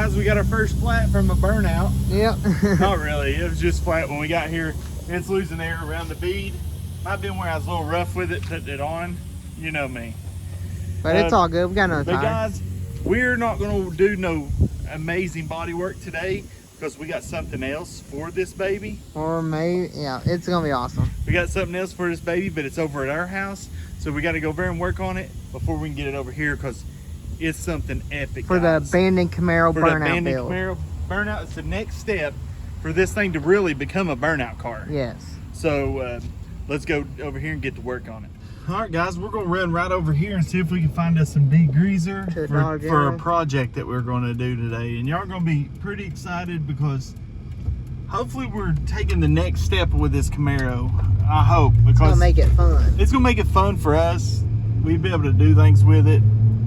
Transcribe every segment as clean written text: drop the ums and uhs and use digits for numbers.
guys, we got our first flat from a burnout. Yep. Not really, it was just flat when we got here. It's losing air around the bead. Might have been where I was a little rough with it, putting it on. You know me. But it's all good. We got another but tire. Guys, we're not going to do no amazing body work today because we got something else for this baby. Or maybe, yeah, it's gonna be awesome. We got something else for this baby, but it's over at our house. So we got to go over and work on it before we can get it over here because it's something epic. For guys. the abandoned Camaro For burnout the abandoned build. Camaro burnout, it's the next step for this thing to really become a burnout car. Yes. So let's go over here and get to work on it. All right, guys, we're gonna run right over here and see if we can find us some degreaser for a project that we're gonna do today. And y'all are gonna be pretty excited because hopefully we're taking the next step with this Camaro. I hope, because it's gonna make it fun. It's gonna make it fun for us. We'll be able to do things with it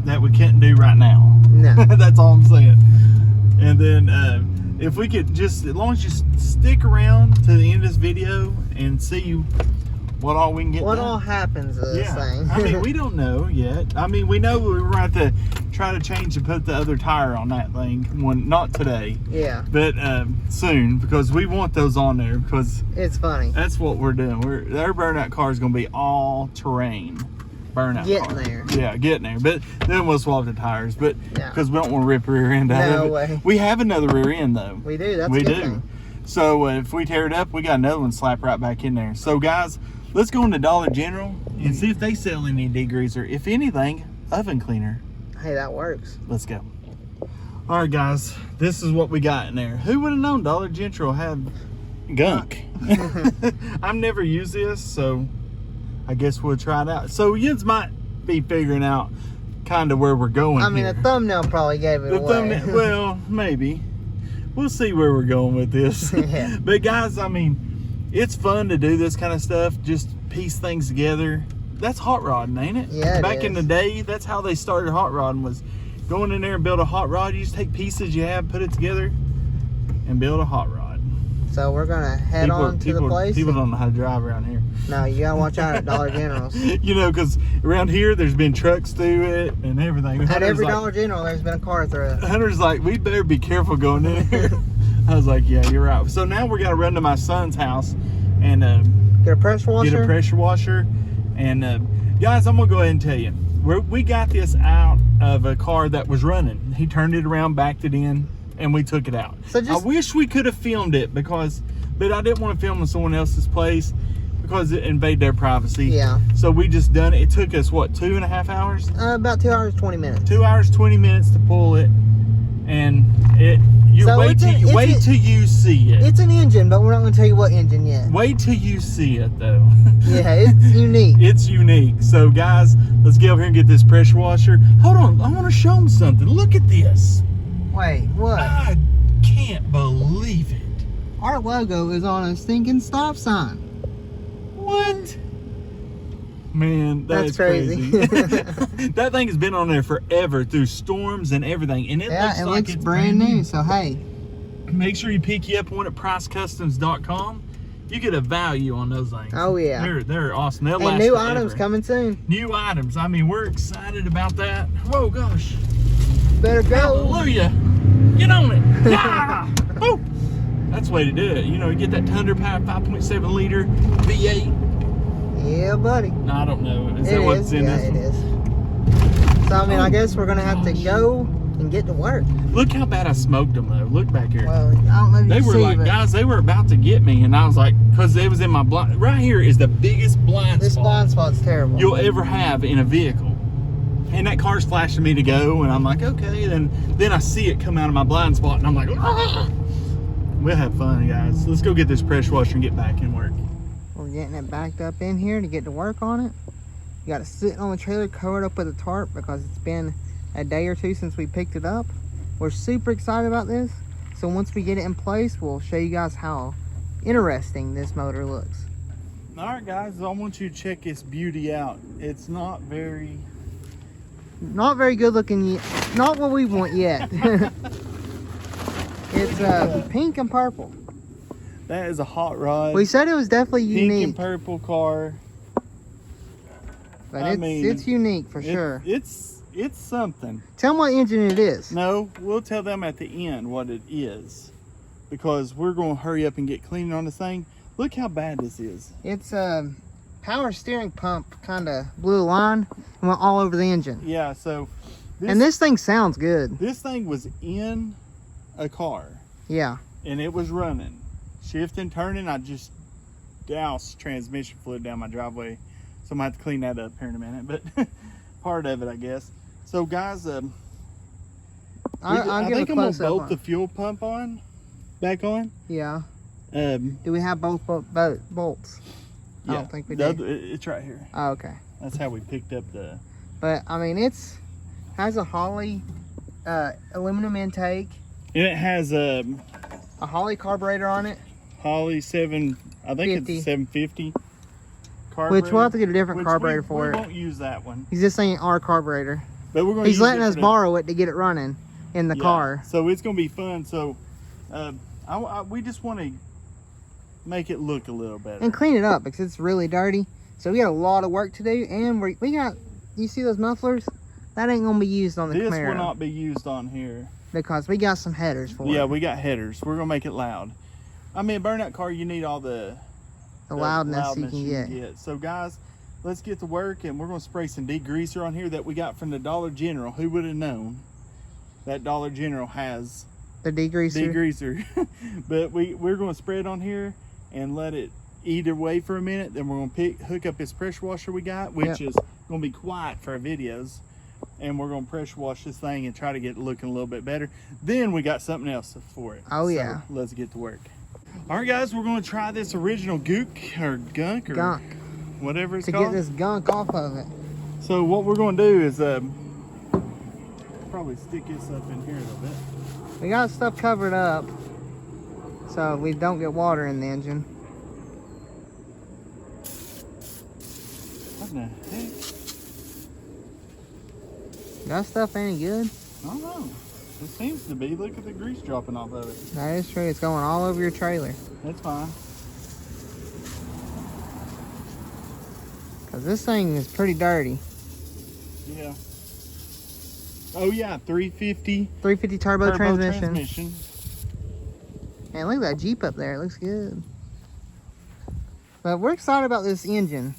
that we can't do right now. No. That's all I'm saying. And then if we could just, as long as you stick around to the end of this video and see what all we can get what done. all happens to this thing. I mean, we don't know yet. I mean, we know we were going to have to try to change and put the other tire on that thing. Not today. Yeah. But soon, because we want those on there because it's funny. That's what we're doing. Their burnout car is going to be all terrain burnout getting car. there. Yeah, getting there. But then we'll swap the tires. But yeah, because we don't want to rip rear end out of it. way. We have another rear end though. We do. That's we a good do. Thing. So if we tear it up, we got another one slap right back in there. So guys, let's go into Dollar General and see if they sell any degreaser. If anything, oven cleaner. Hey, that works. Let's go. All right, guys, this is what we got in there. Who would have known Dollar General had gunk? I've never used this, so I guess we'll try it out. So Jens might be figuring out kind of where we're going. I mean, here. the thumbnail probably gave it away. Thumbnail, well, maybe. We'll see where we're going with this. Yeah. But guys, I mean, it's fun to do this kind of stuff, just piece things together. That's hot rodding, ain't it? Yeah, Back in the day, that's how they started hot rodding, was going in there and build a hot rod. You just take pieces you have, put it together, and build a hot rod. So we're gonna head on to the place. People don't know how to drive around here. No, you gotta watch out at Dollar General's. You know, because around here, there's been trucks through it and everything. At every Dollar General, there's been a car through it. Hunter's like, we better be careful going in here. I was like, yeah, you're right. So now we're gonna run to my son's house and get a pressure washer. Get a pressure washer. And guys, I'm gonna go ahead and tell you, we got this out of a car that was running. He turned it around, backed it in, and we took it out. So I wish we could have filmed it but I didn't want to film in someone else's place because it invaded their privacy. Yeah. So we just done it. It took us what, 2.5 hours? About 2 hours 20 minutes. 2 hours 20 minutes to pull it, and wait till you see it. It's an engine, but we're not going to tell you what engine yet. Wait till you see it though. Yeah, it's unique. It's unique. So guys, let's get over here and get this pressure washer. Hold on, I want to show them something. Look at this. Wait, what? I can't believe it. Our logo is on a stinking stop sign. What? Man, that's crazy. That thing has been on there forever through storms and everything, and it looks it's brand new. So hey, make sure you pick you up one at PriceCustoms.com. You get a value on those things. Oh yeah, they're awesome. They'll last new forever. items coming soon. New items. I mean, we're excited about that. Whoa, gosh! Better go. Hallelujah! Get on it! Yeah! Woo! That's the way to do it. You know, you get that Thunder Power 5.7 liter V8. Yeah, buddy. No, I don't know. Is that what's in this? Yeah, it is. So, I mean, I guess we're going to have to go and get to work. Look how bad I smoked them, though. Look back here. Well, I don't know if you They were see, like, guys, they were about to get me. And I was like, because it was in my blind. Right here is the biggest blind spot. This blind spot's terrible. You'll ever have in a vehicle. And that car's flashing me to go. And I'm like, okay. Then I see it come out of my blind spot. And I'm like, ah! We'll have fun, guys. Let's go get this pressure washer and get back in work. We're getting it backed up in here to get to work on it. You got to sit on the trailer covered up with a tarp because it's been a day or two since we picked it up. We're super excited about this. So once we get it in place, we'll show you guys how interesting this motor looks. All right, guys, I want you to check this beauty out. It's not very good looking yet. Not what we want yet. It's pink and purple. That is a hot rod. We said it was definitely unique. Pink and purple car. But it's unique for sure. It's It's something. Tell them what engine it is. No, we'll tell them at the end what it is, because we're going to hurry up and get cleaning on this thing. Look how bad this is. It's a power steering pump kind of blew a line and went all over the engine. Yeah, so this thing sounds good. This thing was in a car. Yeah. And it was running. Shifting, turning, I just doused transmission fluid down my driveway. So I'm going to have to clean that up here in a minute, but part of it, I guess. So guys, I think I'm going to bolt the fuel pump back on. Yeah. Do we have both bolts? Yeah, I don't think we do. It's right here. Oh, okay. That's how we picked up the... But, I mean, has a Holley aluminum intake. And it has a Holley carburetor on it. Holley 7, I think it's 750 carburetor. Which we'll have to get a different carburetor for it. We won't use that one. He's just saying our carburetor. But we're going to He's letting us borrow it to get it running in the car. So it's going to be fun. So we just want to make it look a little better. And clean it up because it's really dirty. So we got a lot of work to do. And we got, you see those mufflers? That ain't going to be used on the Camaro. This will not be used on here. Because we got some headers for it. Yeah, we got headers. We're going to make it loud. I mean, burnout car, you need all the loudness you can get. So guys, let's get to work, and we're going to spray some degreaser on here that we got from the Dollar General. Who would have known that Dollar General has the degreaser? But we're going to spray it on here and let it eat away for a minute. Then we're going to hook up this pressure washer we got, which is going to be quiet for our videos. And we're going to pressure wash this thing and try to get it looking a little bit better. Then we got something else for it. Oh, so yeah. Let's get to work. All right, guys, we're going to try this original gook or gunk or whatever it's called. To get this gunk off of it. So what we're going to do is probably stick this up in here a little bit. We got stuff covered up so we don't get water in the engine. What the heck? That stuff ain't good? I don't know. It seems to be. Look at the grease dropping off of it. That is true. It's going all over your trailer. That's fine. Because this thing is pretty dirty. Yeah. Oh, yeah. 350. 350 turbo transmission. transmission. Man, look at that Jeep up there. It looks good. But we're excited about this engine.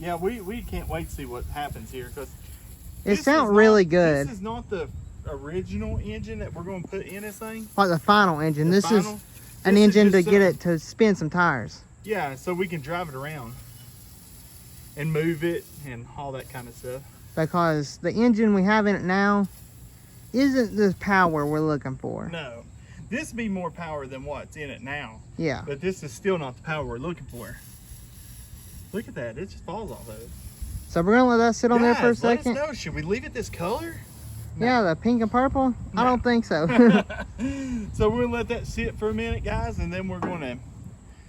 Yeah, we can't wait to see what happens here, because it sounds really good. This is not the original engine that we're going to put in this thing. Like the final engine. This is an engine to get it to spin some tires. Yeah, so we can drive it around and move it and all that kind of stuff. Because the engine we have in it now isn't the power we're looking for. No. This be more power than what's in it now. Yeah. But this is still not the power we're looking for. Look at that. It just falls off of it. So we're gonna let that sit on there for a second. Let us know. Should we leave it this color? No. Yeah, the pink and purple? No. I don't think so. So we're gonna let that sit for a minute, guys, and then we're gonna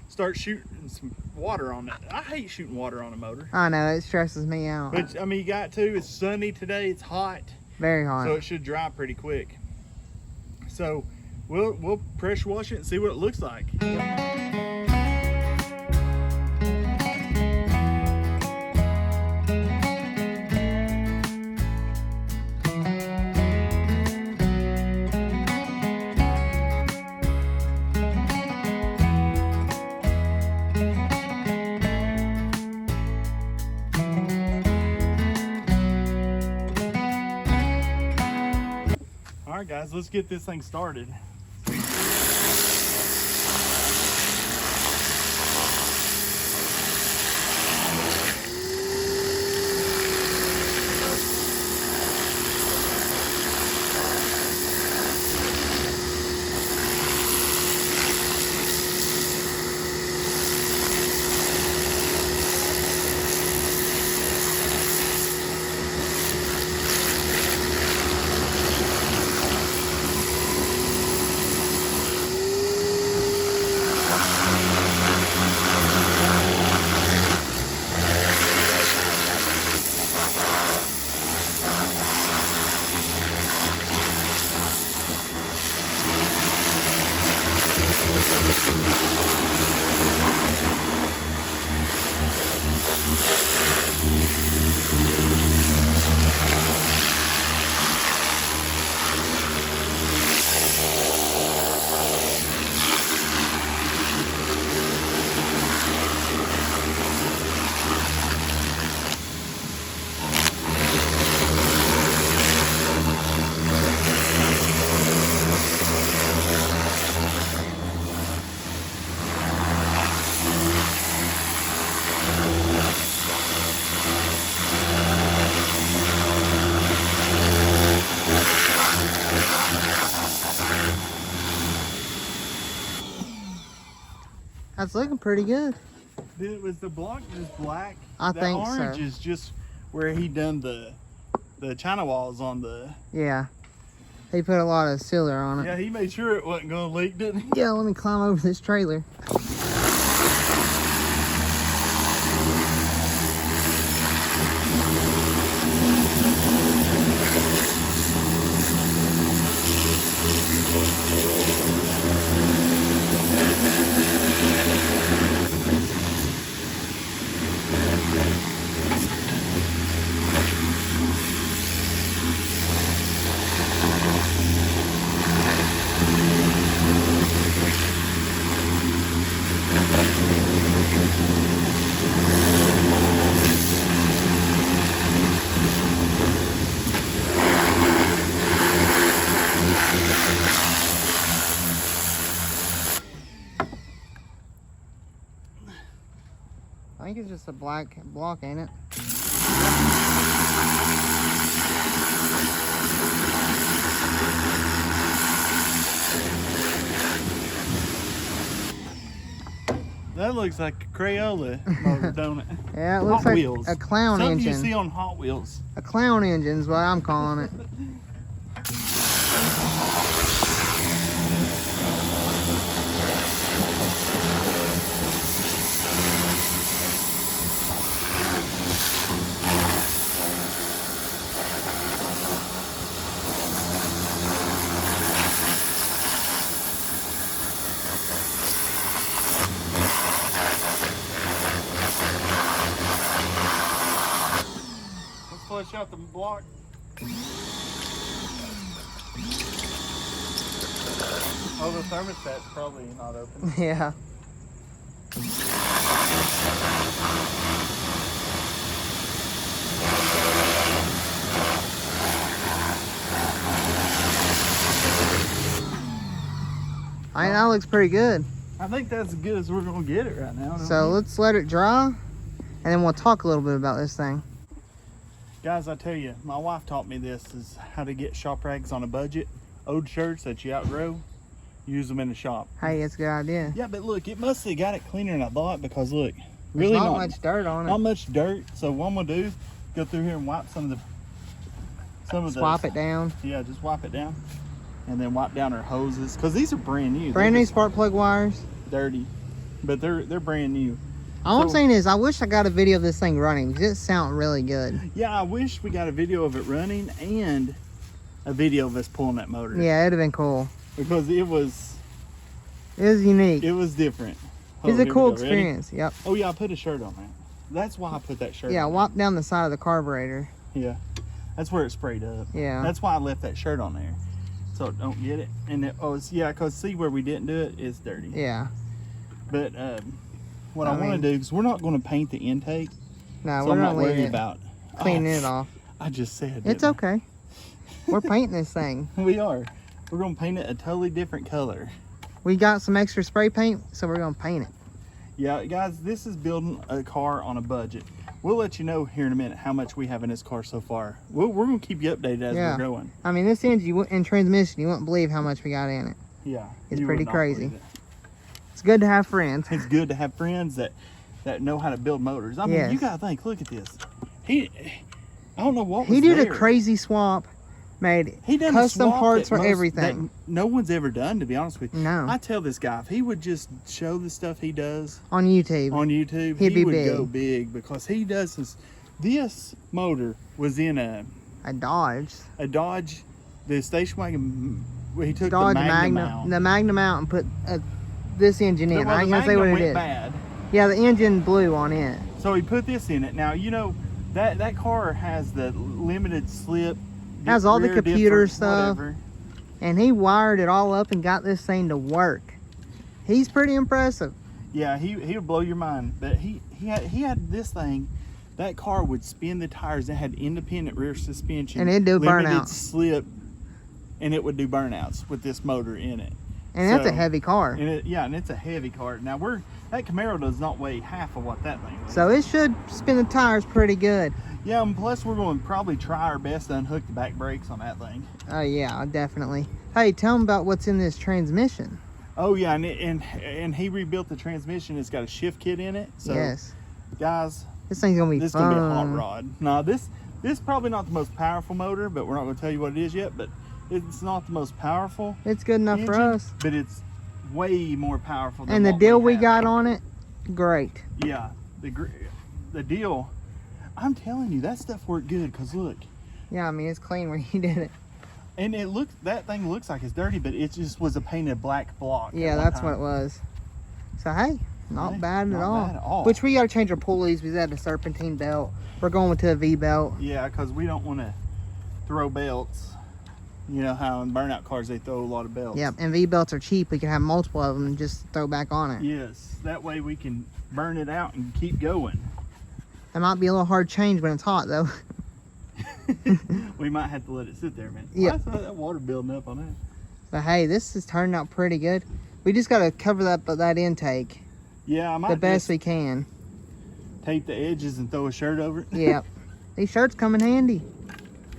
start shooting some water on it. I hate shooting water on a motor. I know, it stresses me out. But I mean, you got to. It's sunny today. It's hot. Very hot. So it should dry pretty quick. So we'll pressure wash it and see what it looks like. All right, guys, let's get this thing started. it's looking pretty good. Was the block just black? I think so. The orange is just where he done the China walls on the... Yeah. He put a lot of sealer on it. Yeah, he made sure it wasn't going to leak, didn't he? Yeah, let me climb over this trailer. I think it's just a black block, ain't it? That looks like a Crayola motor, don't it? Yeah, it looks Hot like Wheels. a clown Something engine. you see on Hot Wheels. A clown engine is what I'm calling it. Let's flush out the block. Oh, the thermostat's probably not open. Yeah. I think that looks pretty good. I think that's as good as we're gonna get it right now. So let's let it dry, and then we'll talk a little bit about this thing. Guys, I tell you, my wife taught me this, is how to get shop rags on a budget. Old shirts that you outgrow, use them in the shop. Hey, it's a good idea. Yeah, but look, it must have got it cleaner than I thought, because look, There's really not much dirt on it. Not much dirt. So what I'm gonna do, go through here and wipe some of the Swap it down. Yeah, just wipe it down, and then wipe down our hoses, because these are brand new. Brand They're new just spark plug wires. dirty, but they're brand new. All I'm So- saying is, I wish I got a video of this thing running, because it sounds really good. Yeah, I wish we got a video of it running and a video of us pulling that motor. Yeah, it'd have been cool. Because it was Unique. It was different. It's Oh, a here cool we go. Ready? experience. Yep. Oh yeah, I put a shirt on that. That's why I put that shirt Yeah, on. wipe down the side of the carburetor. Yeah. That's where it sprayed up. Yeah. That's why I left that shirt on there. So it don't get it. And yeah, because see where we didn't do it, it's dirty. Yeah. But what I want to do, because we're not going to paint the intake. No, So we're I'm not not worried leaving about cleaning it off. I just said It's didn't okay. We're painting this thing. I? We are. We're going to paint it a totally different color. We got some extra spray paint, so we're gonna paint it. Yeah, guys, this is building a car on a budget. We'll let you know here in a minute how much we have in this car so far. We're going to keep you updated as we're going. I mean, this engine and transmission, you wouldn't believe how much we got in it. Yeah. It's you pretty would not crazy. believe it. It's good to have friends. It's good to have friends that know how to build motors. I mean, Yes. you got to think, look at this. I don't know what He was did there. a crazy swap, made He done a custom swap parts that for everything. that no one's ever done, to be honest with you. No. I tell this guy, if he would just show the stuff he does On YouTube. on YouTube, He'd he be would big. go big, because he does this motor was in a Dodge. Dodge, the station wagon. Where he took Dodge the Magnum Magnum. out. The Magnum out and put this engine in. Well, I the ain't gonna say what Magnum it went is. bad, Yeah, the engine blew on it. so he put this in it. Now you know that car has the limited slip. Has all the rear computer difference, stuff. whatever. And he wired it all up and got this thing to work. He's pretty impressive. Yeah, he would blow your mind. But he had this thing. That car would spin the tires. It had independent rear suspension. And it'd do limited burnouts. slip, and it would do burnouts with this motor in it. And that's a So- heavy car. And it's a heavy car. Now that Camaro does not weigh half of what that thing weighs. So it should spin the tires pretty good. Yeah, and plus we're going to probably try our best to unhook the back brakes on that thing. Oh yeah, definitely. Hey, tell them about what's in this transmission. Oh yeah, and he rebuilt the transmission. It's got a shift kit in it. So yes. guys, This thing's gonna be this is fun. gonna be a hot rod. Now this is probably not the most powerful motor, but we're not gonna tell you what it is yet. But it's not the most powerful. It's good enough for engine, us. but it's way more powerful than And the what deal we have. got on it, great. Yeah, the deal. I'm telling you, that stuff worked good. Cause look, Yeah, I mean it's clean where you did it. and that thing looks like it's dirty, but it just was a painted black block. Yeah, that's what it was. So hey, not bad at all. Bad at all. Which we gotta change our pulleys. We had a serpentine belt. We're going to a V belt. Yeah, because we don't want to throw belts. You know how in burnout cars they throw a lot of belts. Yep, and V belts are cheap. We can have multiple of them and just throw back on it. Yes, that way we can burn it out and keep going. It might be a little hard to change when it's hot though. We might have to let it sit there, man. Yeah. I saw that water building up on it. But hey, this is turning out pretty good. We just gotta cover that intake Yeah, I might the best just we can. tape the edges and throw a shirt over it. Yep. These shirts come in handy.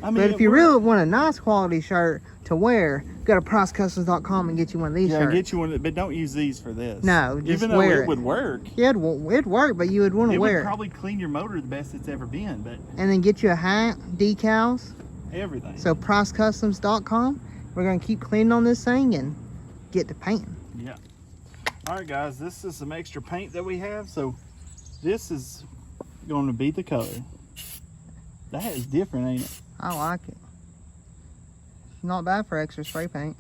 I mean, But if you really want a nice quality shirt to wear, go to PriceCustoms.com and get you one of these shirts. get you one, but don't use these for this. No, just even though wear it would work. Yeah, it'd work, but you would want to It wear would it. probably clean your motor the best it's ever been, but And then get you a hat, decals. everything. So PriceCustoms.com. We're gonna keep cleaning on this thing and get to painting. Yeah. All right, guys, this is some extra paint that we have. So this is going to be the color. That is different, ain't it? I like it. Not bad for extra spray paint.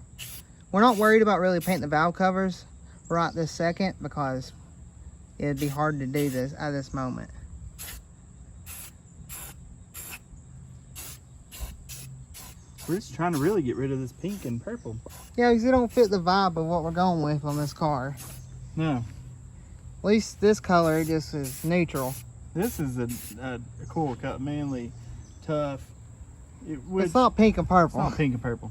We're not worried about really painting the valve covers right this second because it'd be hard to do this at this moment. We're just trying to really get rid of this pink and purple. Yeah, because it don't fit the vibe of what we're going with on this car. No, At least this color just is neutral. this is a cool cut, manly, tough. It's not pink and It's purple. not pink and purple.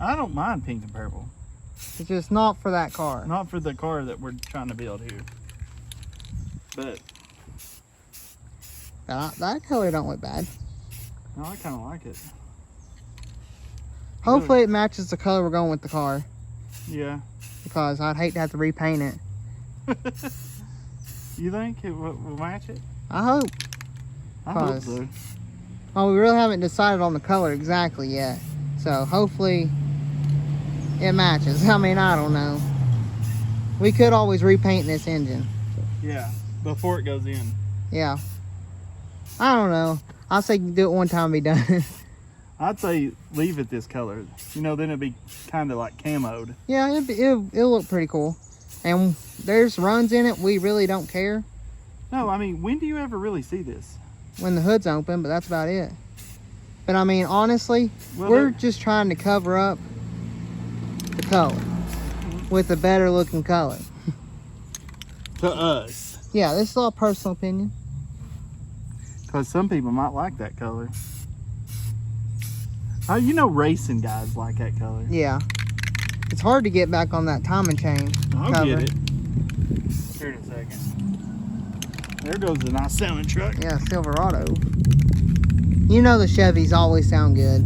I don't mind pink and purple. It's just not for that car. Not for the car that we're trying to build here. But That color don't look bad. no, I kind of like it. Hopefully it matches the color we're going with the car, Yeah. because I'd hate to have to repaint it. You think it will match it? I hope. I hope Cause- so. Well, we really haven't decided on the color exactly yet. So hopefully it matches. I mean, I don't know. We could always repaint this engine. Yeah, before it goes in. Yeah. I don't know. I'll say do it one time and be done. I'd say leave it this color. You know, then it'd be kind of like camoed. Yeah, it'll look pretty cool. And there's runs in it. We really don't care No, I mean, when do you ever really see this? when the hood's open, but that's about it. But I mean, honestly, Well, we're just trying to cover up the color with a better looking color. To us. Yeah, this is all personal opinion. Because some people might like that color. Oh, you know racing guys like that color. Yeah. It's hard to get back on that timing chain I'll cover. get it. Here in a second. There goes the nice sounding truck. Yeah, Silverado. You know the Chevys always sound good.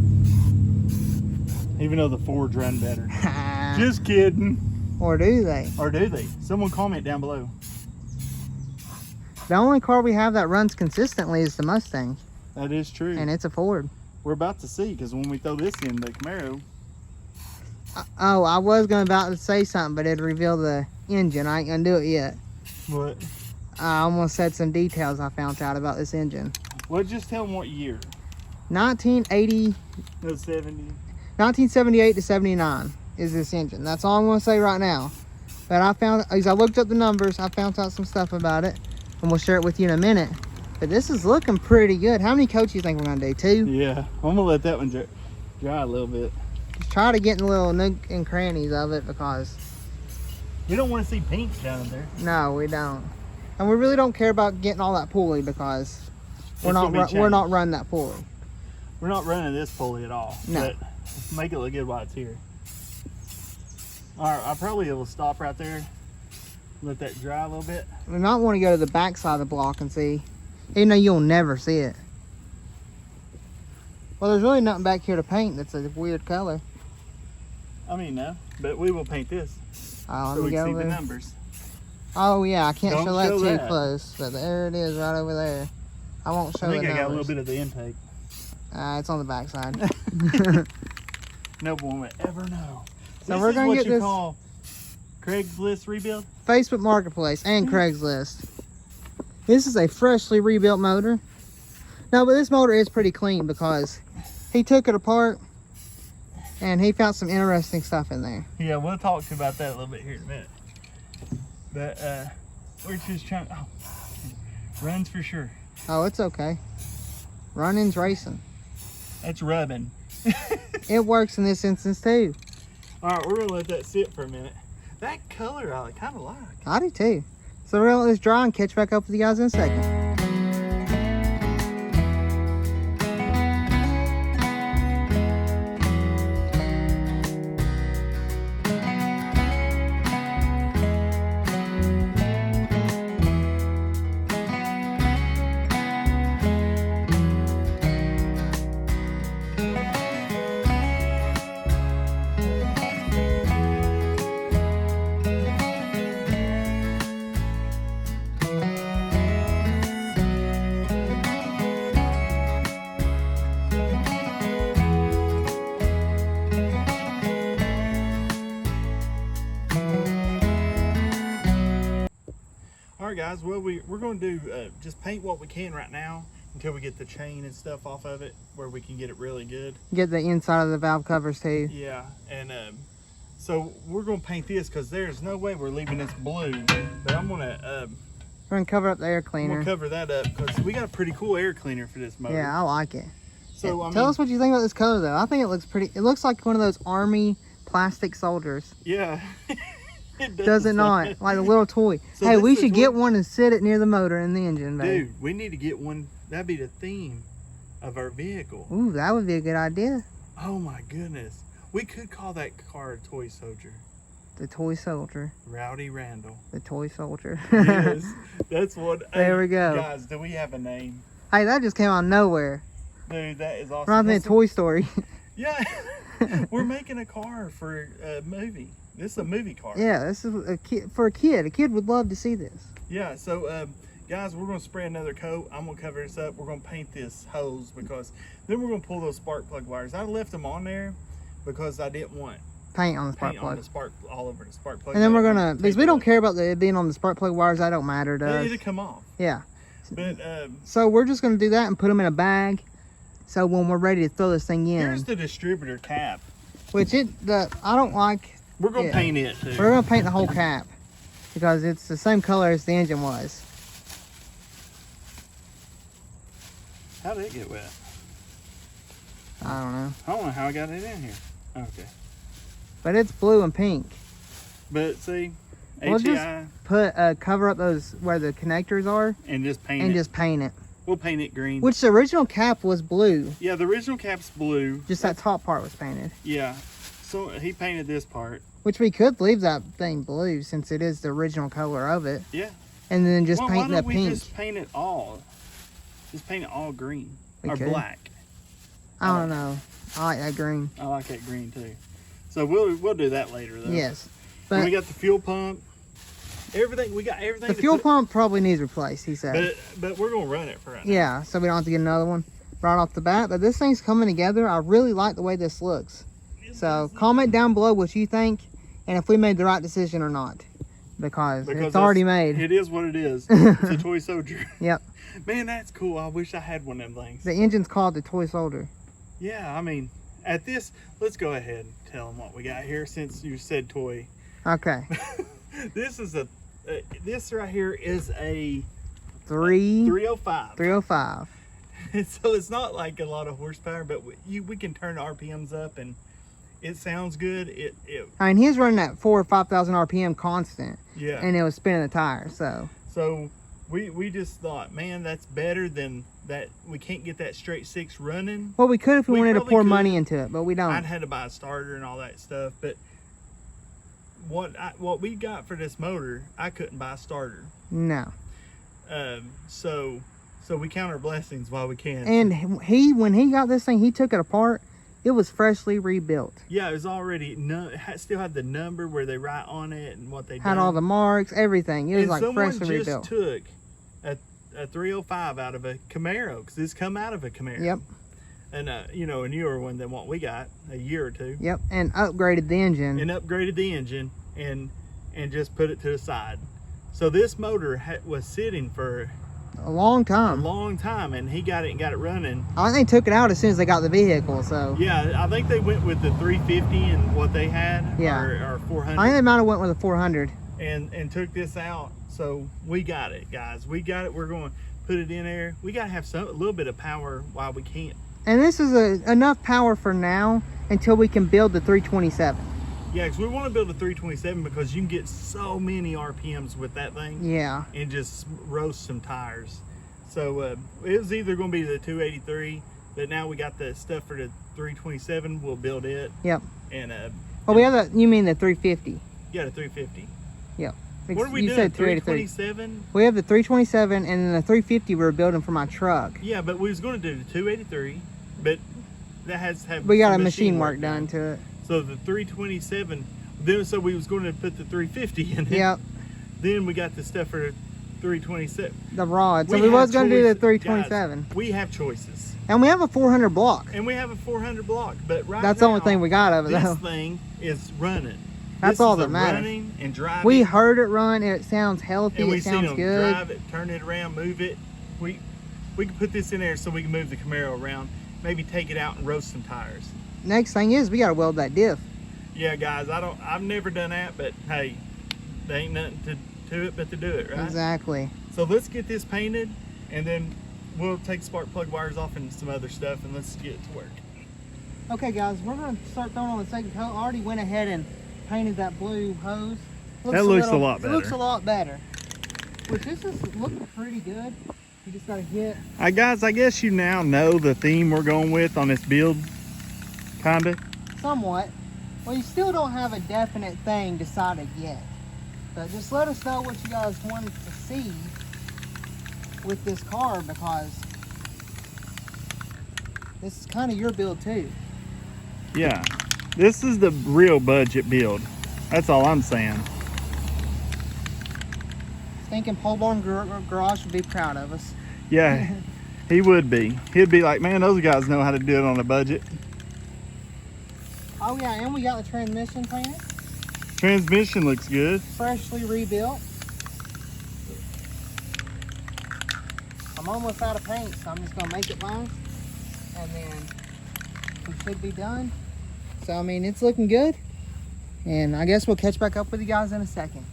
Even though the Fords run better. Just kidding. Or do they? Or do they? Someone comment down below. The only car we have that runs consistently is the Mustang. That is true. And it's a Ford. We're about to see, because when we throw this in, the Camaro. Oh, I was about to say something, but it'd reveal the engine. I ain't gonna do it yet. What? I almost said some details I found out about this engine. Well, just tell them what year. 1980, No, 70. 1978 to 79 is this engine. That's all I'm gonna say right now. But as I looked up the numbers, I found out some stuff about it, and we'll share it with you in a minute. But this is looking pretty good. How many coats do you think we're gonna do? 2? Yeah, I'm gonna let that one dry a little bit. Just try to get in the little nook and crannies of it, because We don't want to see pink down in there. no, we don't. And we really don't care about getting all that pulley, because we're It's gonna be not changed. running that pulley. We're not running this pulley at all. No. But make it look good while it's here. All right, I probably will stop right there. Let that dry a little bit. We might want to go to the back side of the block and see, even though you'll never see it. Well, there's really nothing back here to paint that's a weird color. I mean, no, but we will paint this Oh, so let we me can go see the there. numbers. Oh yeah, I can't Don't show that show too that. close, but there it is right over there. I won't show I think the I got a little numbers. bit of the intake. It's on the back side. No one would ever know. So This we're is gonna what get you this call Craigslist rebuild? Facebook Marketplace and Craigslist. This is a freshly rebuilt motor. No, but this motor is pretty clean because he took it apart and he found some interesting stuff in there. Yeah, we'll talk to you about that a little bit here in a minute. But we're just trying. Oh, runs for sure. Oh, it's okay. Running's racing. That's rubbing. It works in this instance too. All right, we're gonna let that sit for a minute. That color I kind of like. I do too. So we're gonna let this dry and catch back up with you guys in a second. All right, guys. Well, we're going to do just paint what we can right now until we get the chain and stuff off of it, where we can get it really good. Get the inside of the valve covers too. Yeah, and so we're going to paint this because there's no way we're leaving this blue. But I'm gonna We're gonna cover up the air cleaner. cover that up because we got a pretty cool air cleaner for this motor. Yeah, I like it. So I Tell mean, us what you think about this color though. I think it looks pretty. It looks like one of those army plastic soldiers. yeah. Does it not? Like a little toy. So Hey, this we is should what- get one and sit it near the motor and the engine, babe. Dude, we need to get one. That'd be the theme of our vehicle. Ooh, that would be a good idea. Oh my goodness. We could call that car a toy soldier. The toy soldier. Rowdy Randall. The toy soldier. Yes, that's what. There we go. Guys, do we have a name? Hey, that just came out of nowhere. Dude, that is awesome. Reminds me of That's Toy Story. Yeah, we're making a car for a movie. This is a movie car. Yeah, this is a kid for a kid. A kid would love to see this. Yeah, so guys, we're going to spray another coat. I'm going to cover this up. We're going to paint this hose because then we're going to pull those spark plug wires. I left them on there because I didn't want Paint on the spark paint on plug. the spark all over the spark plug. And then I we're didn't gonna, want because tape we it don't up. care about it being on the spark plug wires. That don't matter to us. It'll come off. Yeah. But So we're just gonna do that and put them in a bag. So when we're ready to throw this thing in, here's the distributor cap. which I don't like. We're going to Yeah. paint it too. We're gonna paint the whole cap because it's the same color as the engine was. How did it get wet? I don't know, I don't know how I got it in here. Okay. but it's blue and pink. But see, We'll just HEI put cover up those where the connectors are and just paint and it. just paint it. We'll paint it green. Which the original cap was blue. Yeah, the original cap's blue. Just that top part was painted. Yeah. So he painted this part. Which we could leave that thing blue since it is the original color of it. Yeah. And then just Well, paint why the don't we pink. just paint it all? Just paint it all green We or could. black. I don't know. I like that green. I like that green too. So we'll do that later though. Yes. And we But got the fuel pump. Everything we got everything. the to fuel put- pump probably needs replaced, he said. But we're gonna run it for right now. Yeah, so we don't have to get another one right off the bat. But this thing's coming together. I really like the way this looks. So comment down below what you think and if we made the right decision or not. Because it's already made. It is what it is. It's a toy soldier. Yep. Man, that's cool. I wish I had one of them things. The engine's called the Toy Soldier. Yeah, I mean, at this, let's go ahead and tell them what we got here since you said toy. Okay. This is this right here is a 305. 305. So it's not like a lot of horsepower, but we can turn the RPMs up and it sounds good. I mean, he's running at 4,000 or 5,000 RPM constant. Yeah. And it was spinning the tire, so. So we just thought, man, that's better than that. We can't get that straight six running. Well, we could if we We wanted to probably pour could. money into it, but we don't. I'd had to buy a starter and all that stuff, but what we got for this motor, I couldn't buy a starter. No. So we count our blessings while we can. And when he got this thing, he took it apart. It was freshly rebuilt. Yeah, it was already still had the number where they write on it and what they Had done. all the marks, everything. It was like freshly rebuilt. Someone just took a 305 out of a Camaro, because this come out of a Camaro. Yep. And you know, a newer one than what we got a year or two. Yep, and upgraded the engine. And upgraded the engine and just put it to the side. So this motor was sitting for a long time. And he got it running. I think they took it out as soon as they got the vehicle, so. Yeah, I think they went with the 350 and what they had, yeah. or 400. I think they might have went with a 400. And took this out, so we got it, guys. We got it. We're going to put it in there. We got to have a little bit of power while we can. And this is enough power for now until we can build the 327. Yeah, because we want to build a 327 because you can get so many RPMs with that thing. Yeah. And just roast some tires. So it was either going to be the 283, but now we got the stuff for the 327. We'll build it. Yep. And oh, we have you mean the 350? Yeah, the 350. Yep. What are we doing? 327? We have the 327 and then the 350 we were building for my truck. Yeah, but we was going to do the 283, but that has to have we got a machine work done to it. So the 327, then so we was going to put the 350 in it. Yep. Then we got the stuff for the 327. The rod. So we was going to do the 327. Guys, we have choices. And we have a 400 block. And we have a 400 block, but right that's now, the only thing we got of it though. This thing is running. That's all that matters. Running and driving. We heard it run and it sounds healthy. And we it sounds them good. Drive it, turn it around, move it. We can put this in there so we can move the Camaro around. Maybe take it out and roast some tires. Next thing is we got to weld that diff. Yeah, guys, I've never done that, but hey, there ain't nothing to it but to do it, right? Exactly. So let's get this painted, and then we'll take spark plug wires off and some other stuff, and let's get it to work. Okay, guys, we're going to start throwing on the second coat. I already went ahead and painted that blue hose. That looks a lot better. It looks a lot better. Which this is looking pretty good. You just got to get... Guys, I guess you now know the theme we're going with on this build, kind of. Somewhat. Well, you still don't have a definite thing decided yet. But just let us know what you guys wanted to see with this car, because this is kind of your build too. Yeah, this is the real budget build. That's all I'm saying. Thinking Pole Barn Garage would be proud of us. Yeah, he would be. He'd be like, man, those guys know how to do it on a budget. Oh yeah, and we got the transmission painted. Transmission looks good. Freshly rebuilt. I'm almost out of paint, so I'm just gonna make it last, and then we should be done. So I mean, it's looking good, and I guess we'll catch back up with you guys in a second.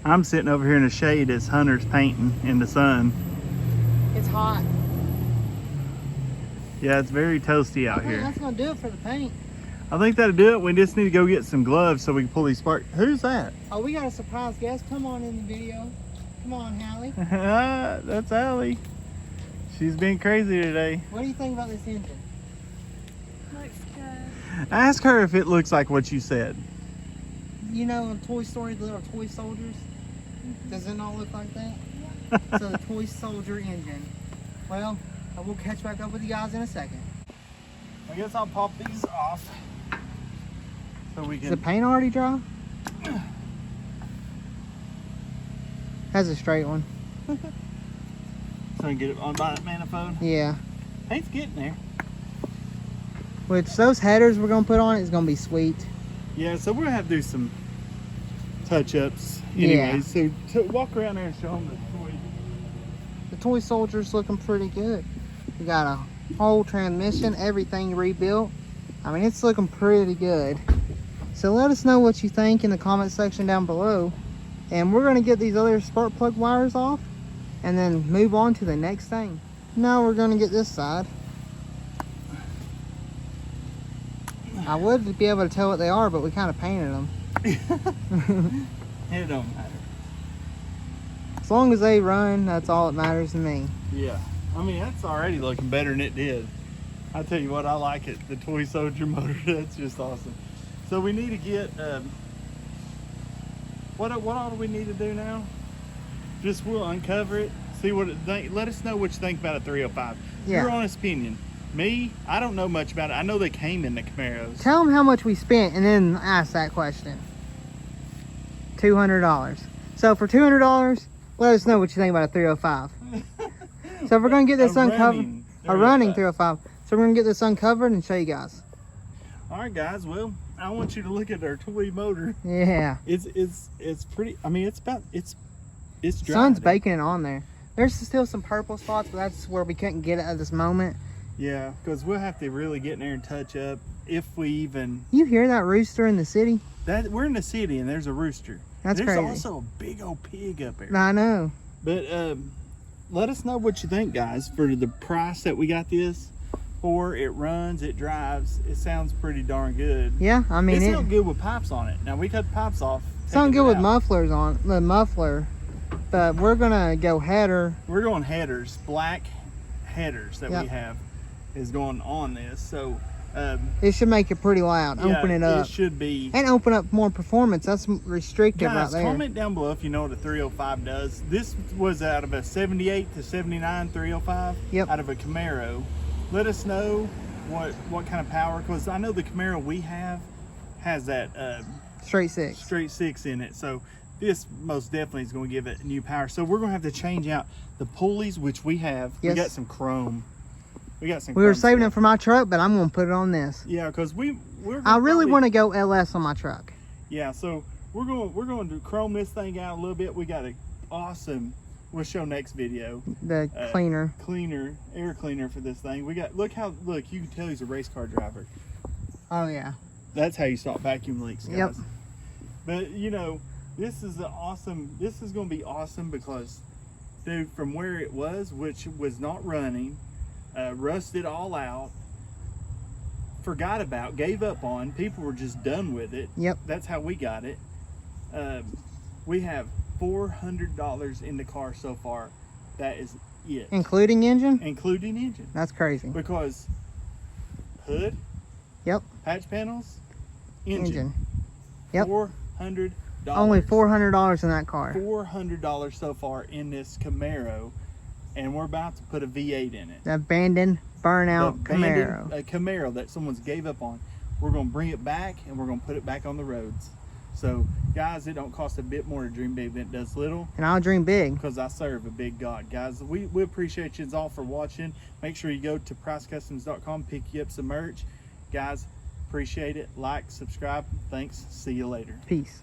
I'm sitting over here in the shade as Hunter's painting in the sun. It's hot. Yeah, it's very toasty out here. That's gonna do it for the paint. I think that'll do it. We just need to go get some gloves so we can pull these sparks. Who's that? Oh, we got a surprise guest. Come on in the video. Come on, Hallie. That's Allie. She's been crazy today. What do you think about this engine? Looks good. Ask her if it looks like what you said. You know, in Toy Story, the little toy soldiers? Does it not look like that? Yeah. So the toy soldier engine. Well, I will catch back up with you guys in a second. I guess I'll pop these off so we Is can. the paint already dry? Has a straight one. So I can get it on by that manifold. Yeah. Paint's getting there. Which those headers we're gonna put on it is gonna be sweet. Yeah, so we're gonna have to do some touch-ups Yeah. anyway. So to walk around there and show them the toys. The toy soldier's looking pretty good. We got a whole transmission, everything rebuilt. I mean, it's looking pretty good. So let us know what you think in the comment section down below. And we're gonna get these other spark plug wires off and then move on to the next thing. Now we're gonna get this side. I would be able to tell what they are, but we kind of painted them. It don't matter. As long as they run, that's all that matters to me. Yeah. I mean, that's already looking better than it did. I tell you what, I like it. The toy soldier motor, that's just awesome. So we need to get, what all do we need to do now? Just we'll uncover it, see what it think. Let us know what you think about a 305. Yeah. Your honest opinion. Me, I don't know much about it. I know they came in the Camaros. Tell them how much we spent and then ask that question. $200. So for $200, let us know what you think about a 305. So if we're going to get this uncovered, a running 305. So we're going to get this uncovered and show you guys. All right, guys. Well, I want you to look at our toy motor. Yeah. It's pretty. I mean, it's dry. Sun's baking it on there. There's still some purple spots, but that's where we couldn't get it at this moment. Yeah, because we'll have to really get in there and touch up if we even. You hear that rooster in the city? That we're in the city and there's a rooster. That's there's crazy. also a big old pig up there. I know. But let us know what you think, guys, for the price that we got this for. It runs, it drives, it sounds pretty darn good. Yeah, I mean it sounds good with pipes on it. Now we cut the pipes off. Sound good with mufflers on the muffler, but we're gonna go header. We're going headers, black headers that we have is going on this. So it should make it pretty loud. Yeah, open it up. It should be. And open up more performance. That's restrictive Guys, right there. comment down below if you know what a 305 does. This was out of a 78 to 79 305. Yep. Out of a Camaro. Let us know what kind of power, because I know the Camaro we have has that straight six in it. So this most definitely is going to give it new power. So we're going to have to change out the pulleys, which we have. Yes. We got some chrome. We were saving it for my truck, but I'm going to put it on this. Yeah, because I really want to go LS on my truck. Yeah, so we're going to chrome this thing out a little bit. We got an awesome. We'll show next video. The air cleaner for this thing. We got look you can tell he's a race car driver. Oh yeah. That's how you stop vacuum leaks, guys. Yep. But you know, this is going to be awesome because, dude, from where it was, which was not running. Rusted all out, forgot about, gave up on, people were just done with it. Yep. That's how we got it. We have $400 in the car so far. That is it. Including engine? Including engine. That's crazy. Because hood, yep, patch panels, engine. Yep. $400. Only $400 in that car. $400 so far in this Camaro. And we're about to put a V8 in it. The abandoned burnout Camaro. A Camaro that someone's gave up on. We're going to bring it back and we're going to put it back on the roads. So, guys, it don't cost a bit more to dream big than it does little. And I'll dream big. Because I serve a big God. Guys, we appreciate you all for watching. Make sure you go to pricecustoms.com, pick you up some merch. Guys, appreciate it. Like, subscribe. Thanks. See you later. Peace.